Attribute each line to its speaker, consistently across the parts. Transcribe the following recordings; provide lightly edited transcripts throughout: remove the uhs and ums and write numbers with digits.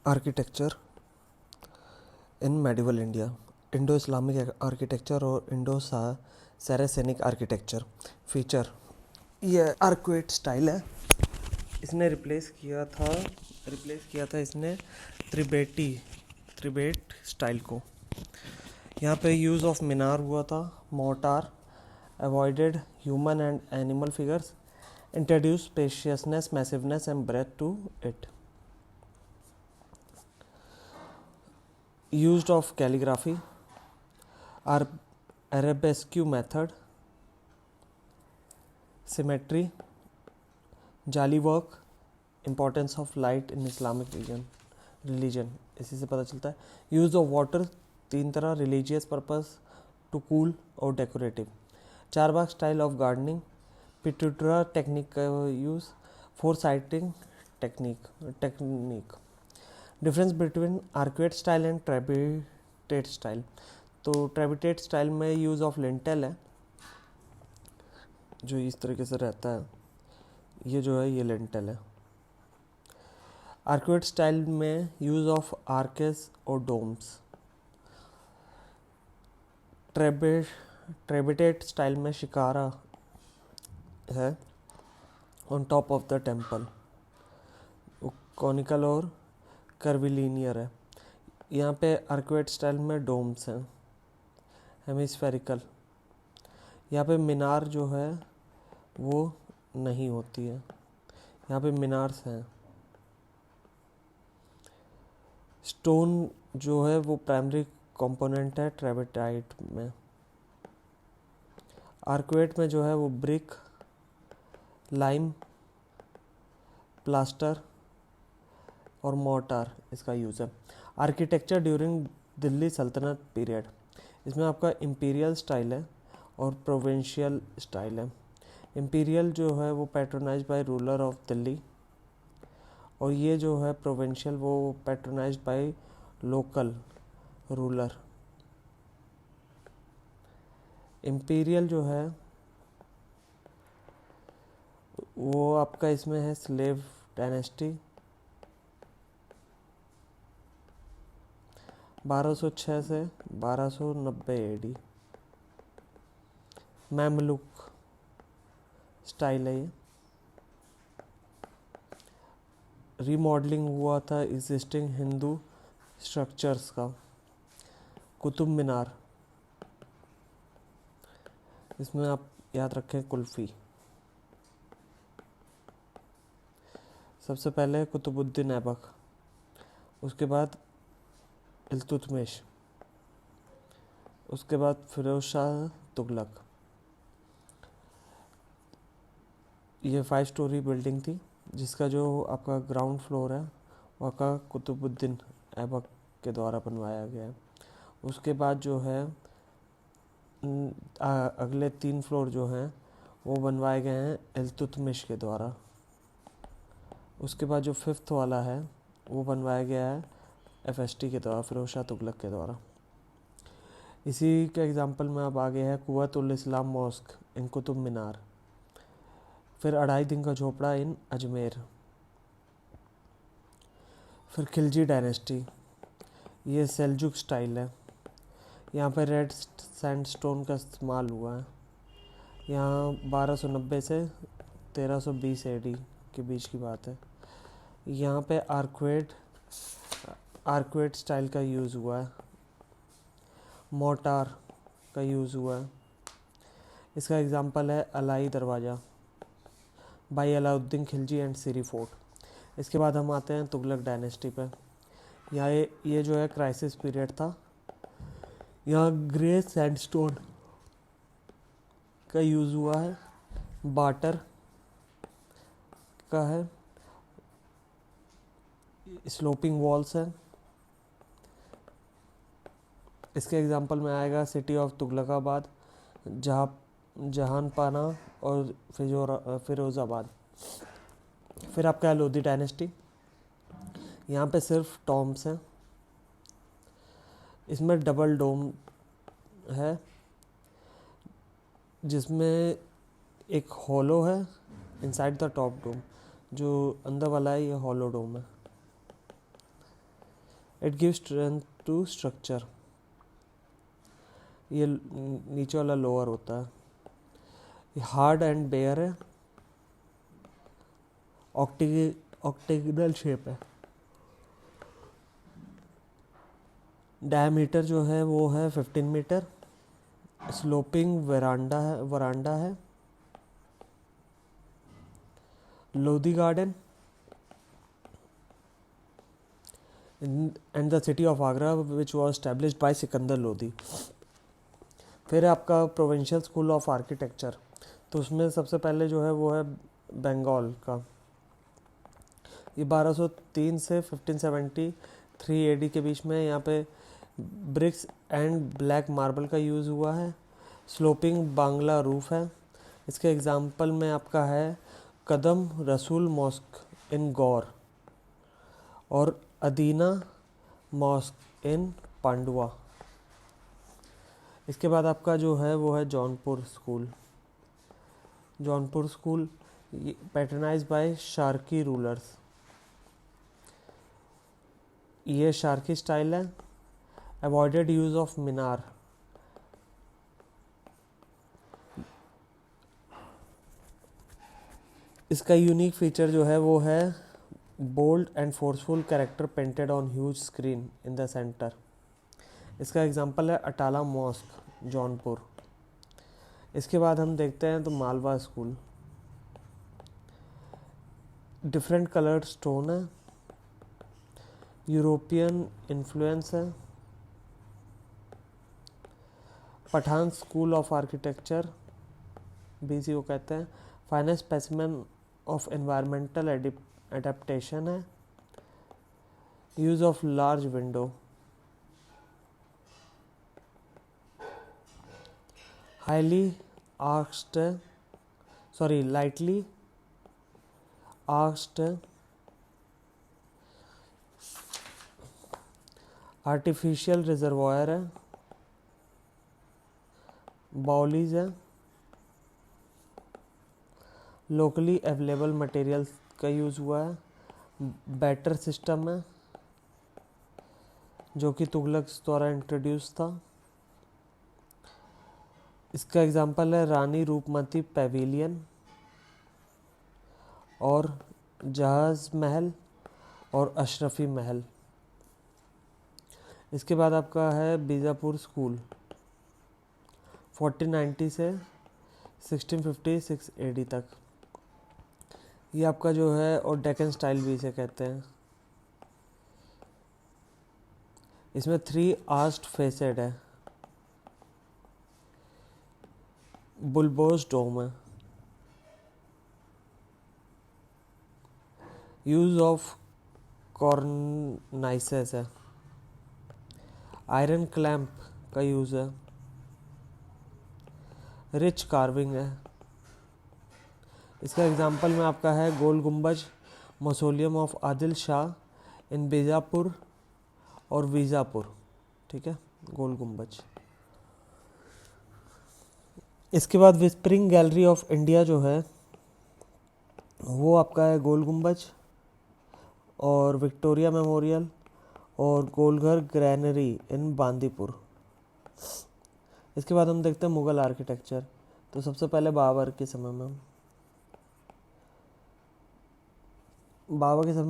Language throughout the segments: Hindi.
Speaker 1: आर्किटेक्चर इन medieval India, Indo Islamic architecture और इंडो सैरासेनिक आर्किटेक्चर। फीचर, ये आर्कुएट स्टाइल है। इसने रिप्लेस किया था इसने त्रिबेट स्टाइल को। यहाँ पे यूज़ ऑफ मीनार हुआ था, mortar, avoided human and animal figures, introduce spaciousness, massiveness and breadth to it. Used of calligraphy, arabesque method, symmetry, jali work, importance of light in Islamic religion, इसी से पता चलता है। यूज़ ऑफ वाटर 3 तरह, रिलीजियस पर्पस, टू कूल और decorative. Charbagh style of gardening, pietra dura technique का use, fore sighting technique. Difference between arcuate style and trabeate style. तो ट्रेबिटेट स्टाइल में यूज़ ऑफ लिंटेल है, जो इस तरीके से रहता है, ये जो है ये लिंटेल है। आर्कुएट स्टाइल में यूज़ ऑफ आर्केस और डोम्स। ट्रेबिटेट स्टाइल में शिकारा है on top of the temple, conical और कर्विलीनियर है। यहाँ पे आर्कुएट स्टाइल में डोम्स हैं, हेमिस्फेरिकल। यहाँ पे मीनार जो है वो नहीं होती है, यहाँ पे मीनार्स हैं। स्टोन जो है वो प्राइमरी कंपोनेंट है ट्रेबिटाइट में। आर्कुएट में जो है वो ब्रिक, लाइम, प्लास्टर और मोर्टार इसका यूज़ है। आर्किटेक्चर ड्यूरिंग दिल्ली सल्तनत पीरियड, इसमें आपका इम्पीरियल स्टाइल है और प्रोविंशियल स्टाइल है। इम्पीरियल जो है वो patronised bye ruler of Delhi, और ये जो है प्रोविंशियल वो patronised by local ruler. Imperial जो है वो आपका इसमें है स्लेव डायनेस्टी, 1206 से 1290 एडी। मैमलुक स्टाइल है ये। रीमॉडलिंग हुआ था एग्जिस्टिंग हिंदू स्ट्रक्चर्स का। कुतुब मीनार, इसमें आप याद रखें कुल्फ़ी। सबसे पहले कुतुबुद्दीन ऐबक, उसके बाद इल्तुतमिश, उसके बाद फिरोज शाह तुगलक। ये 5 स्टोरी बिल्डिंग थी, जिसका जो आपका ग्राउंड फ्लोर है वो आपका कुतुबुद्दीन ऐबक के द्वारा बनवाया गया है। उसके बाद जो है अगले 3 फ्लोर जो हैं वो बनवाए गए हैं इल्तुतमिश के द्वारा। उसके बाद जो 5th वाला है वो बनवाया गया है FST के द्वारा, फिरोज शाह तुगलक के द्वारा। इसी के एग्जांपल में अब आगे है कुव्वतुल इस्लाम मॉस्क इन कुतुब मीनार, फिर 2.5 दिन का झोपड़ा इन अजमेर, फिर खिलजी डायनेस्टी, ये सेल्जुक स्टाइल है। यहाँ पर रेड सैंडस्टोन का इस्तेमाल हुआ है। यहाँ 1290 से 1320 AD के बीच की बात है। यहाँ पे आर्कुएट स्टाइल का यूज़ हुआ है, मोर्टार का यूज़ हुआ है। इसका एग्जांपल है Alai Darwaza by Alauddin Khilji and Siri fort. इसके बाद हम आते हैं तुगलक डायनेस्टी पे। यहाँ ये जो है क्राइसिस पीरियड था। यहाँ ग्रे सैंडस्टोन का यूज़ हुआ है, बाटर का है, स्लोपिंग वॉल्स है। इसके एग्जांपल में आएगा सिटी ऑफ तुगलकाबाद, जहानपाना और फिरोज़ाबाद। फिर आपका है लोधी डायनेस्टी, यहाँ पे सिर्फ टॉम्स हैं। इसमें डबल डोम है, जिसमें एक हॉलो है इनसाइड द टॉप डोम, जो अंदर वाला है ये हॉलो डोम है। It gives strength to structure. ये नीचे वाला लोअर होता है। ये हार्ड एंड बेयर है, ऑक्टेगनल शेप है। डायमीटर जो है वो है 15 मीटर। स्लोपिंग वरांडा है। Lodhi garden and the city of Agra which was established by Sikandar Lodhi. फिर आपका प्रोविंशियल स्कूल ऑफ आर्किटेक्चर, तो उसमें सबसे पहले जो है वो है बंगाल का। ये 1203 से 1573 एडी के बीच में यहाँ पे ब्रिक्स एंड ब्लैक मार्बल का यूज़ हुआ है। स्लोपिंग बांग्ला रूफ है। इसके एग्जाम्पल में आपका है कदम रसूल मॉस्क इन गौर और अदीना मॉस्क इन पांडुआ। इसके बाद आपका जो है वो है Jaunpur school. Jaunpur school patronised by Sharqi rulers. ये शार्की स्टाइल है। Avoided use of minar. इसका यूनिक फीचर जो है वो है bold and forceful character painted on huge screen in the centre. इसका एग्जांपल है अटाला मॉस्क जौनपुर। इसके बाद हम देखते हैं तो Malwa school. Different coloured stone है, यूरोपियन इन्फ्लुएंस है। पठान स्कूल ऑफ आर्किटेक्चर भी इसी को कहते हैं। Finest specimen of environmental adaptation है। Use of large window. Lightly arched artificial reservoir है। बाउलीज है। लोकली अवेलेबल मटेरियल्स का यूज़ हुआ है। बैटर सिस्टम है जो कि तुगलक द्वारा इंट्रोड्यूस था। इसका एग्जांपल है रानी रूपमती पैविलियन और जहाज महल और अशरफी महल। इसके बाद आपका है बीजापुर स्कूल 1490 से 1656 एडी तक। ये आपका जो है और डेक्कन स्टाइल भी इसे कहते हैं। इसमें 3 आर्च्ड फेसेड है। बुलबोस डोम है। यूज ऑफ कॉर्नाइसेस है। आयरन क्लैंप का यूज है। रिच कार्विंग है। इसका एग्जांपल में आपका है गोल गुंबज मौसोलियम ऑफ आदिल शाह इन बीजापुर और वीजापुर। ठीक है, गोल गुंबज। इसके बाद विस्परिंग गैलरी ऑफ इंडिया जो है वो आपका है गोल गुंबज और विक्टोरिया मेमोरियल और गोलघर ग्रैनरी इन बांदीपुर। इसके बाद हम देखते हैं मुगल आर्किटेक्चर। तो सबसे पहले बाबर के समय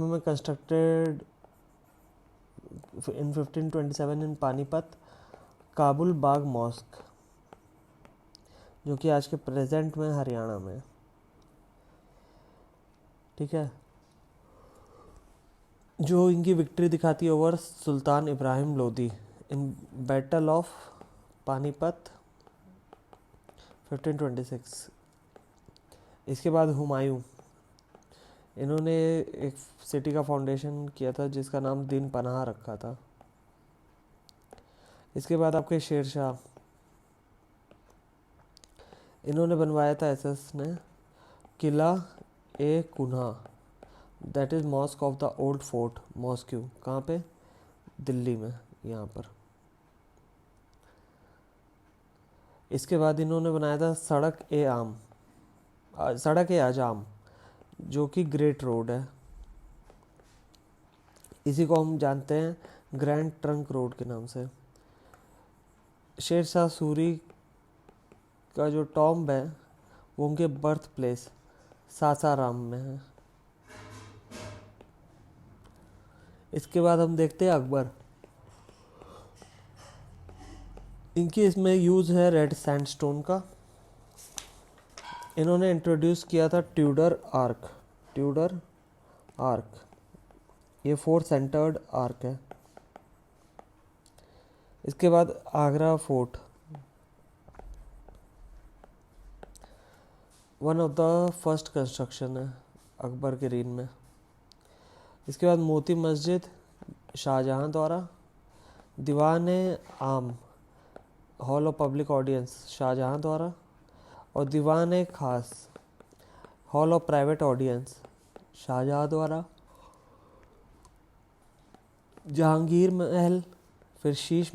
Speaker 1: में constructed in 1527 in Panipat Kabul Bagh mosque, जो कि आज के प्रेजेंट में हरियाणा में। ठीक है, जो इनकी विक्ट्री दिखाती है over Sultan Ibrahim Lodi in battle of Panipat 1526। इसके बाद हुमायूं, इन्होंने एक सिटी का फाउंडेशन किया था जिसका नाम दीन पनाह रखा था। इसके बाद आपके शेरशाह, इन्होंने बनवाया था एसएस ने Qila e Kuhna, that is mosque of the old fort mosque. कहाँ पे? दिल्ली में, यहाँ पर। इसके बाद इन्होंने बनाया था सड़क ए आजाम, जो कि ग्रेट रोड है। इसी को हम जानते हैं ग्रैंड ट्रंक रोड के नाम से। शेर शाह सूरी का जो टॉम्ब है वो उनके बर्थ प्लेस सासाराम में है। इसके बाद हम देखते हैं अकबर। इनकी इसमें यूज़ है रेड सैंडस्टोन का। इन्होंने इंट्रोड्यूस किया था ट्यूडर आर्क। ये 4 सेंटर्ड आर्क है। इसके बाद Agra fort, one of the first construction है अकबर के रीन में। इसके बाद मोती मस्जिद शाहजहां द्वारा, Diwan Aam hall of public audience Shahjahan द्वारा, और Diwan Khas hall of private audience Shahjahan द्वारा। जहांगीर महल, फिर शीश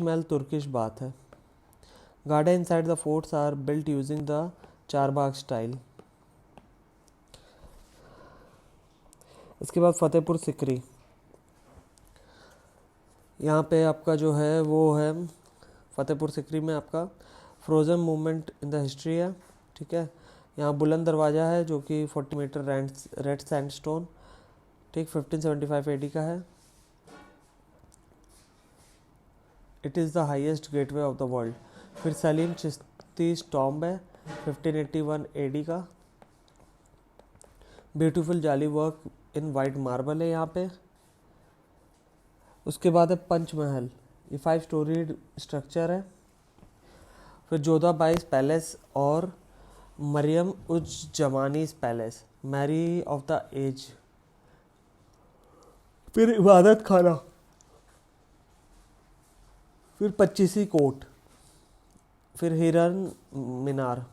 Speaker 1: महल तुर्किश बात है। Garden inside the forts are built using the Charbagh style. इसके बाद फतेहपुर सिकरी, यहाँ पे आपका जो है वो है फतेहपुर सिकरी में आपका frozen movement in the history है। ठीक है, यहाँ बुलंद दरवाज़ा है जो कि 40 मीटर रेड सैंडस्टोन, ठीक, 1575 AD का है। It is the highest gateway of the world. फिर सलीम चिश्ती टॉम्ब है 1581 AD का। ब्यूटीफुल जाली वर्क इन वाइट मार्बल है यहाँ पे। उसके बाद है पंचमहल, ये 5 स्टोरीड स्ट्रक्चर है। फिर जोधाबाईस पैलेस और Mariam uz Zamani's palace, Mary of the age. फिर इबादत खाना, फिर 25वीं कोर्ट, फिर Hiran Minar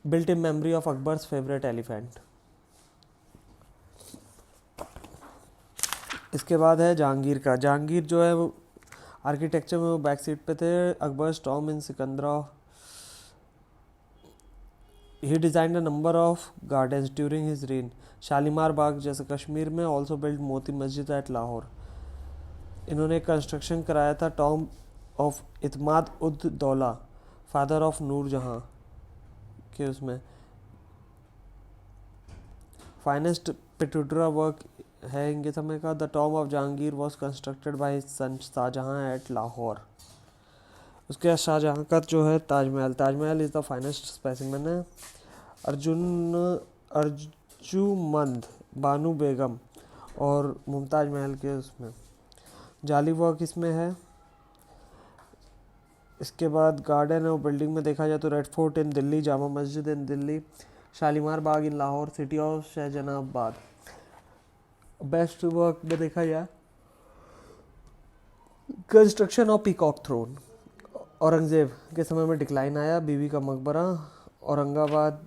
Speaker 1: built in memory of Akbar's favourite elephant. इसके बाद है जहांगीर का। जहांगीर जो है वो आर्किटेक्चर में वो बैक सीट पे थे। Akbar tomb in Sikandra, he designed a number of gardens during his reign. Shalimar Bagh जैसे कश्मीर में, also build Moti Masjid eight Lahore. इन्होंने कंस्ट्रक्शन कराया था Tom of Itmad ud Daula, father of नूर जहां के उसमें। फाइनेस्ट पिटूडरा वर्क है इनके समय का। The tomb of Jahangir was constructed by son Shahjahan at Lahore. उसके बाद शाहजहां का जो है Taj Mahal is the finest specimen है। अर्जुमंद बानू बेगम और मुमताज महल के उसमें जाली वर्क इसमें है। इसके बाद गार्डन और बिल्डिंग में देखा जाए तो Red Fort in Delhi, Jama Masjid in Delhi, Shalimar Bagh in Lahore, city of Shahjahanabad. Best work में देखा जाए construction of Peacock Throne, Aurangzeb के समय में डिक्लाइन आया। बीबी का मकबरा औरंगाबाद,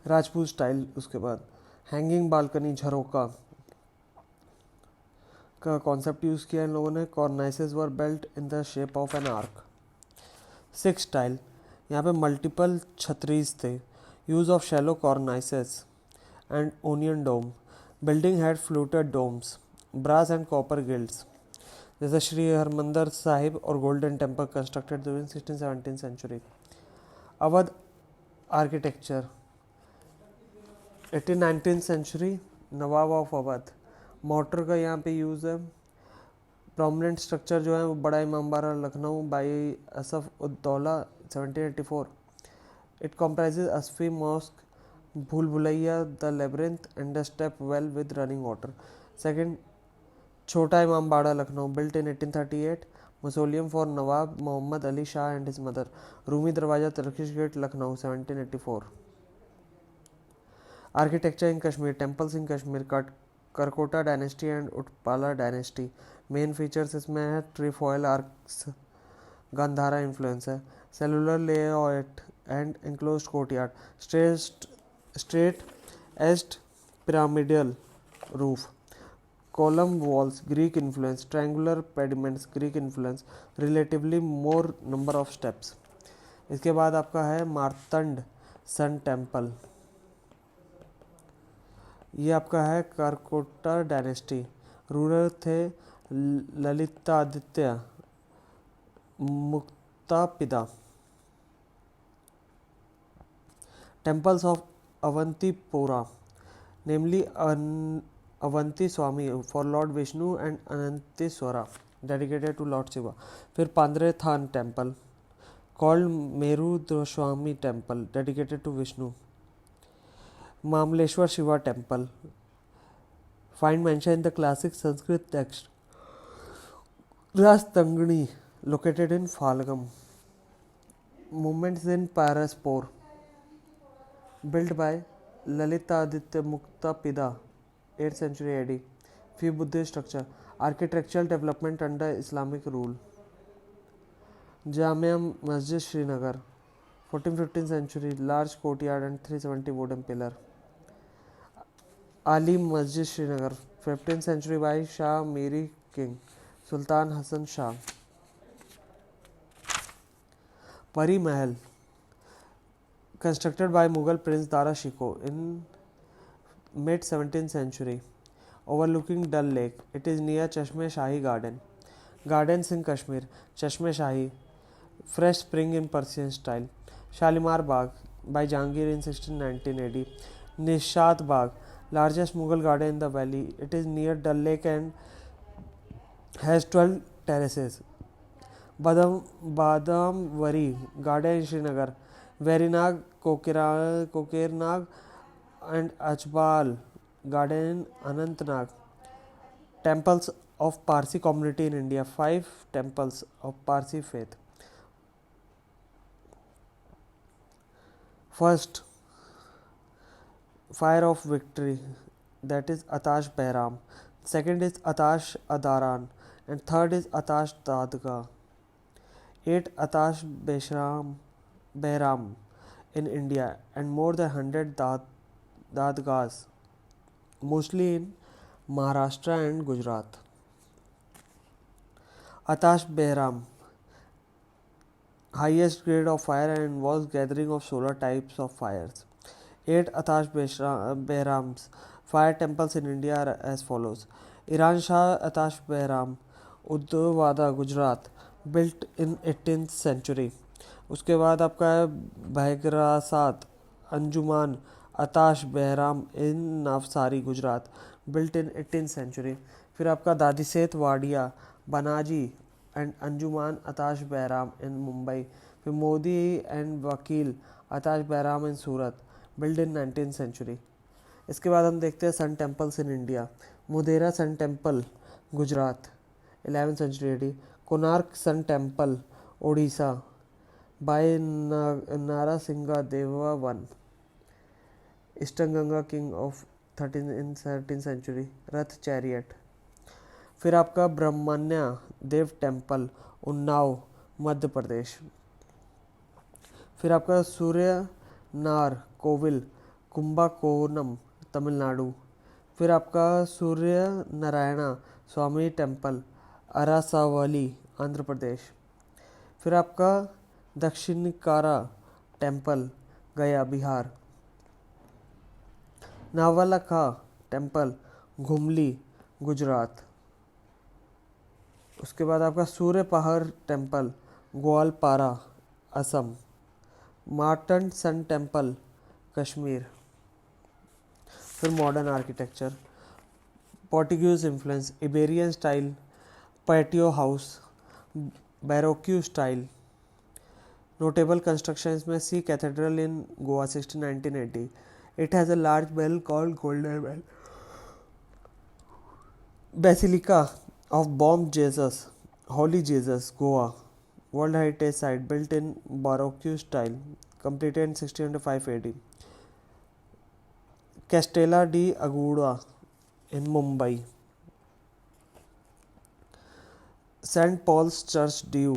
Speaker 1: राजपूत स्टाइल। उसके बाद हैंगिंग बालकनी झरोका का कॉन्सेप्ट यूज़ किया इन लोगों ने। Cornices were built in the shape of an arch. 6 style, यहाँ पे मल्टीपल छतरीज थे। Use of shallow cornices and onion dome. Building had fluted domes, brass and copper gilds, जैसे श्री हरमंदिर साहिब और Golden Temple constructed during 16th-17th century. Awadh architecture 18th-19th century, Nawab of Awadh. Mortar का यहाँ पे यूज़ है। प्रोमिनेंट स्ट्रक्चर जो है वो Bara Imambara Lucknow by Asaf uddaula 1784। It comprises Asafi mosque, Bhool Bhulaiya, the labyrinth and the step well with running water. Second, Chhota Imambara Lucknow built in 1838। Mausoleum for Nawab Mohammad Ali Shah and his mother. Rumi Darwaza Turkish gate Lucknow 1784। Architecture in Kashmir, temples in Kashmir, Karkota dynasty and Utpala dynasty. Main features इसमें है ट्रीफॉयल आर्क्स, गांधारा इन्फ्लुएंस है। Cellular layout and enclosed courtyard, straight aged pyramidal roof, column walls Greek influence, triangular pediments Greek influence, relatively more number of steps. इसके बाद आपका है मार्तंड सन टेम्पल। ये आपका है करकोटा डायनेस्टी। रूलर थे Lalitaditya Muktapida. Temples of Avantipora, namely Avanti Swami for lord Vishnu and Ananteshwara, dedicated to lord Shiva. फिर Pandrethan temple called Merudraswami temple, dedicated to Vishnu. Mamleshwar Shiva temple, find mention in the classic Sanskrit text. Rastangani, located in Phalgam. Movements in Paraspore, built by Lalitaditya Muktapida, 8th century AD. Few Buddhist structure, architectural development under Islamic rule. Jamia Masjid Srinagar, 14th-15th century, large courtyard and 370 wooden pillar. Ali Masjid Srinagar, 15th century by Shah Miri King, Sultan Hassan Shah. Pari Mahal, constructed by Mughal Prince Dara Shikoh in mid 17th century, overlooking Dal Lake. It is near Chashme Shahi Garden. Gardens in Kashmir, Chashme Shahi, fresh spring in Persian style. Shalimar Bagh by Jahangir in 1619 AD. Nishat Bagh, largest Mughal garden in the valley. It is near Dal Lake and has 12 terraces. Badamwari garden in Srinagar. Verinag, Kokernag and Achbal garden in Anantnag. Temples of Parsi community in India. 5 temples of Parsi faith. First, Fire of Victory, that is Atash Behram. Second is Atash Adaran, and third is Atash Dadga. 8 Atash Behram in India and more than 100 Dadgas, mostly in Maharashtra and Gujarat. Atash Behram, highest grade of fire and involves gathering of solar types of fires. 8 Atash Behrams fire temples in India are as follows. Iran Shah Atash Behram, Uddawada, Gujarat, built in 18th century. उसके बाद आपका है भाईग्रासात अंजुमान अताश बहराम इन Navsari Gujarat, built in 18th century. फिर आपका दादीसेत वाडिया बनाजी एंड अंजुमान अताश बहराम इन मुंबई. फिर मोदी एंड वकील अताश बहराम इन सूरत, built in 19th century. इसके बाद हम देखते हैं sun temples in India. Modhera sun temple Gujarat 11th century AD. Konark sun temple Odisha by Narasimha Deva one, Eastern Ganga king of 13th century. Rath chariot. फिर आपका ब्रह्मण्य देव टेम्पल उन्नाव मध्य प्रदेश. फिर आपका सूर्य नार कोविल कुंभकोणम तमिलनाडु. फिर आपका सूर्य नारायणा स्वामी टेम्पल अरासावली आंध्र प्रदेश. फिर आपका दक्षिणिकारा टेम्पल गया बिहार. नावलखा टेम्पल घुमली गुजरात. उसके बाद आपका Surya Pahar temple Goalpara Assam. Martand sun temple Kashmir. फिर modern architecture. Portuguese influence, Iberian style, patio house, baroque style. Notable constructions में Se cathedral in Goa 1619-80. It has a large bell called golden bell. Basilica of Bom Jesus holy Jesus Goa, World Heritage Site, built in Baroque style, completed in 1605 AD. Castella di Aguda in Mumbai. St. Paul's Church, Diu.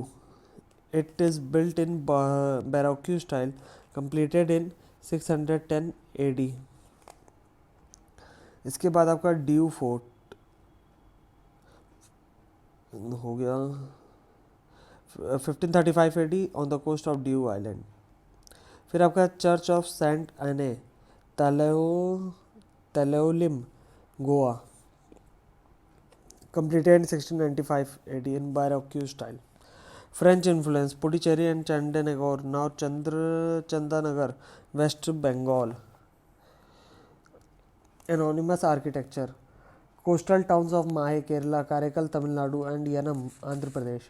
Speaker 1: It is built in Baroque style, completed in 610 AD. इसके बाद आपका ड्यू फोर्ट हो गया 1535 AD on the coast of Diu island. फिर आपका church of saint Anne Talolim, Goa. Completed in 1695 AD in Baroque style. French influence, Puducherry and Chandanagore, now Chandanagar, West Bengal. Anonymous architecture, coastal towns of Mahe, Kerala, Karaikal, Tamil Nadu, and Yanam, Andhra Pradesh.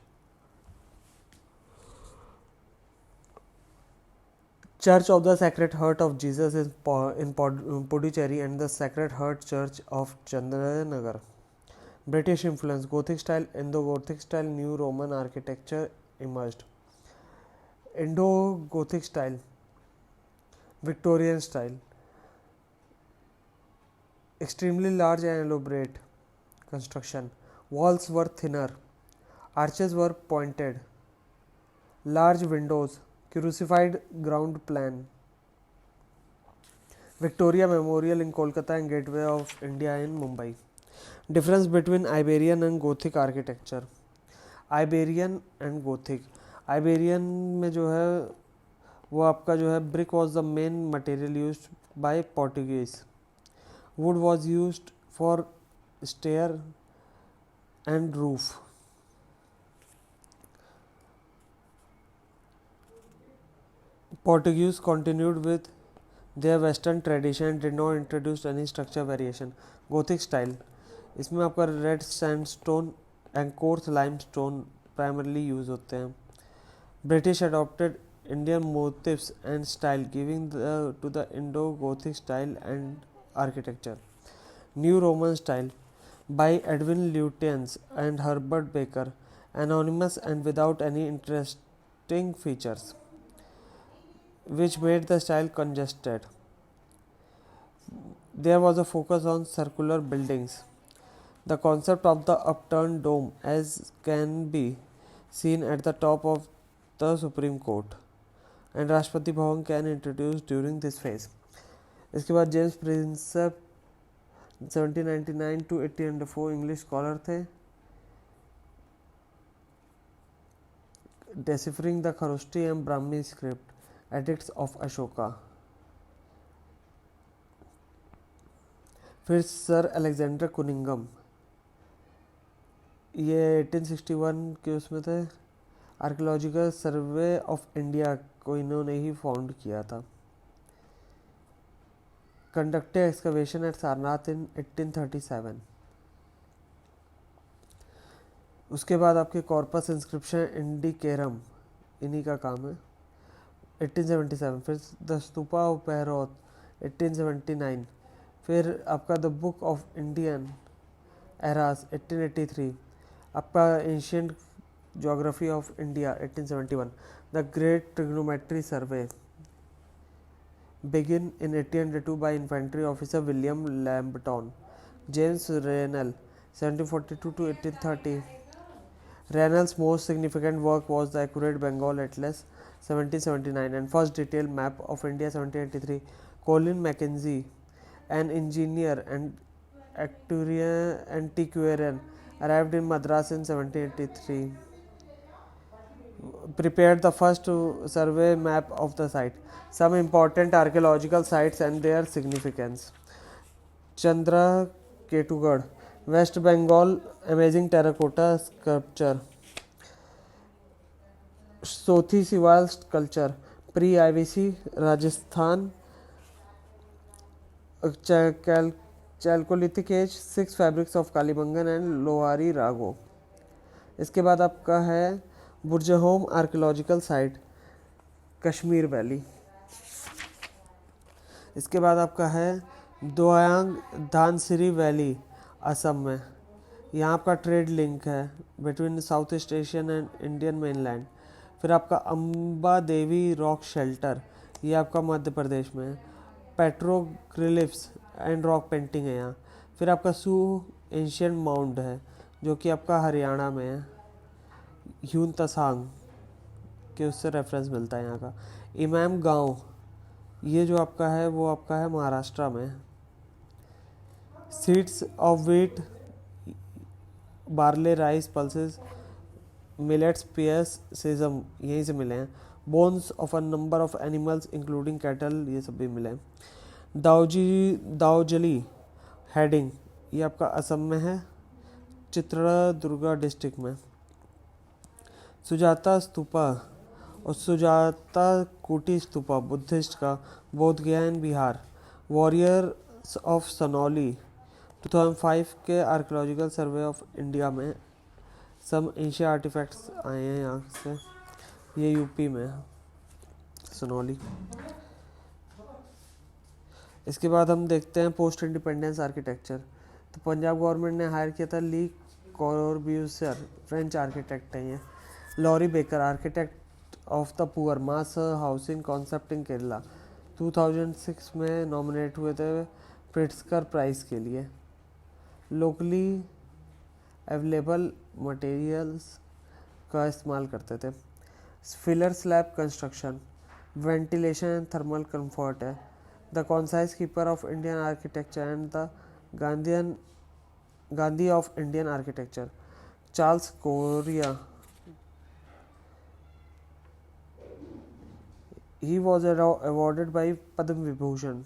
Speaker 1: Church of the Sacred Heart of Jesus in Puducherry and the Sacred Heart Church of Chandanagar. British influence, Gothic style, Indo-Gothic style, New Roman architecture emerged. Indo-Gothic style, Victorian style, extremely large and elaborate construction. Walls were thinner, arches were pointed, large windows, crucified ground plan. Victoria Memorial in Kolkata and Gateway of India in Mumbai. Difference between Iberian and Gothic architecture. Iberian and Gothic. Iberian में जो है वो आपका जो है brick was the main material used by Portuguese. Wood was used for stair and roof. Portuguese continued with their western tradition and did not introduce any structure variation. Gothic style, इसमें आपका red sandstone and coarse limestone primarily use होते हैं. British adopted Indian motifs and style giving to the Indo Gothic style and architecture. New Roman style by Edwin Lutyens and Herbert Baker, anonymous and without any interesting features, which made the style congested. There was a focus on circular buildings. The concept of the upturned dome, as can be seen at the top of the Supreme Court, and Rashtrapati Bhavan can introduced during this phase. इसके बाद James Prinsep 1799 to 1804 English scholar थे. Deciphering the Kharoshthi and Brahmi script, edicts of Ashoka. फिर सर अलेक्जेंडर कुनिंगम, ये 1861 के उसमें थे. आर्कियोलॉजिकल सर्वे ऑफ इंडिया को इन्होंने ही फाउंड किया था. कंडक्टेड एक्सकवेशन एट सारनाथ इन 1837. उसके बाद आपके कॉर्पस इंस्क्रिप्शन इंडिकेरम, इन्हीं का काम है, 1877. फिर द स्तूपा ऑफ बहरौत 1879. फिर आपका the book of Indian eras 1883. आपका ancient geography of India 1871. The great trigonometry survey begin in 1802 by infantry officer William Lambton. James Rennell 1742 to 1830. Rennell's most significant work was the accurate Bengal Atlas 1779 and first detailed map of India 1783. Colin Mackenzie, an engineer and antiquarian, arrived in Madras in 1783. Prepared the first survey map of the site. Some important archaeological sites and their significance. Chandra Ketugarh, West Bengal, amazing terracotta sculpture. Sothi Siwal sculpture, pre-IVC, Rajasthan. Chalcolithic age, 6 fabrics of Kalibangan and Lohari Rago. इसके बाद आपका है Burzahom archaeological site, Kashmir valley. इसके बाद आपका है दोयांग धानसिरी वैली, असम में. यहाँ आपका ट्रेड लिंक है between south east Asian and Indian mainland. फिर आपका अम्बा देवी रॉक शेल्टर, ये आपका मध्य प्रदेश में है. पेट्रोग्लिफ्स एंड रॉक पेंटिंग है यहाँ. फिर आपका सू एंशियंट माउंड है जो कि आपका हरियाणा में है. ह्यून तसांग के उससे रेफरेंस मिलता है यहाँ का. इमाम गांव, ये जो आपका है वो आपका है महाराष्ट्र में. Seeds of wheat, barley, rice, pulses, millets, pears, sesame यहीं से मिले हैं. Bones of a number of animals including cattle, ये सब भी मिले हैं. दाउजली हेडिंग, ये आपका असम में है, चित्रदुर्गा डिस्ट्रिक्ट में। सुजाता स्तूपा और सुजाता कुटी स्तूपा बुद्धिस्ट का, बोध गया इन बिहार। वॉरियर्स ऑफ सनौली 2005 के आर्कियोलॉजिकल सर्वे ऑफ इंडिया में सम एशिया आर्टिफैक्ट्स आए हैं यहाँ से, ये यूपी में है सनौली। इसके बाद हम देखते हैं पोस्ट इंडिपेंडेंस आर्किटेक्चर। तो पंजाब गवर्नमेंट ने हायर किया था ली कॉर्ब्यूसियर, फ्रेंच आर्किटेक्ट हैं ये। Laurie Baker, architect of the poor, mass housing concept in Kerala, 2006 में नॉमिनेट हुए थे प्रिट्जकर प्राइज़ के लिए। लोकली अवेलेबल मटेरियल्स का इस्तेमाल करते थे। Filler slab construction, ventilation and thermal comfort है। The conscience keeper of Indian architecture and the Gandhi of Indian architecture, Charles Correa. He was awarded by Padma Vibhushan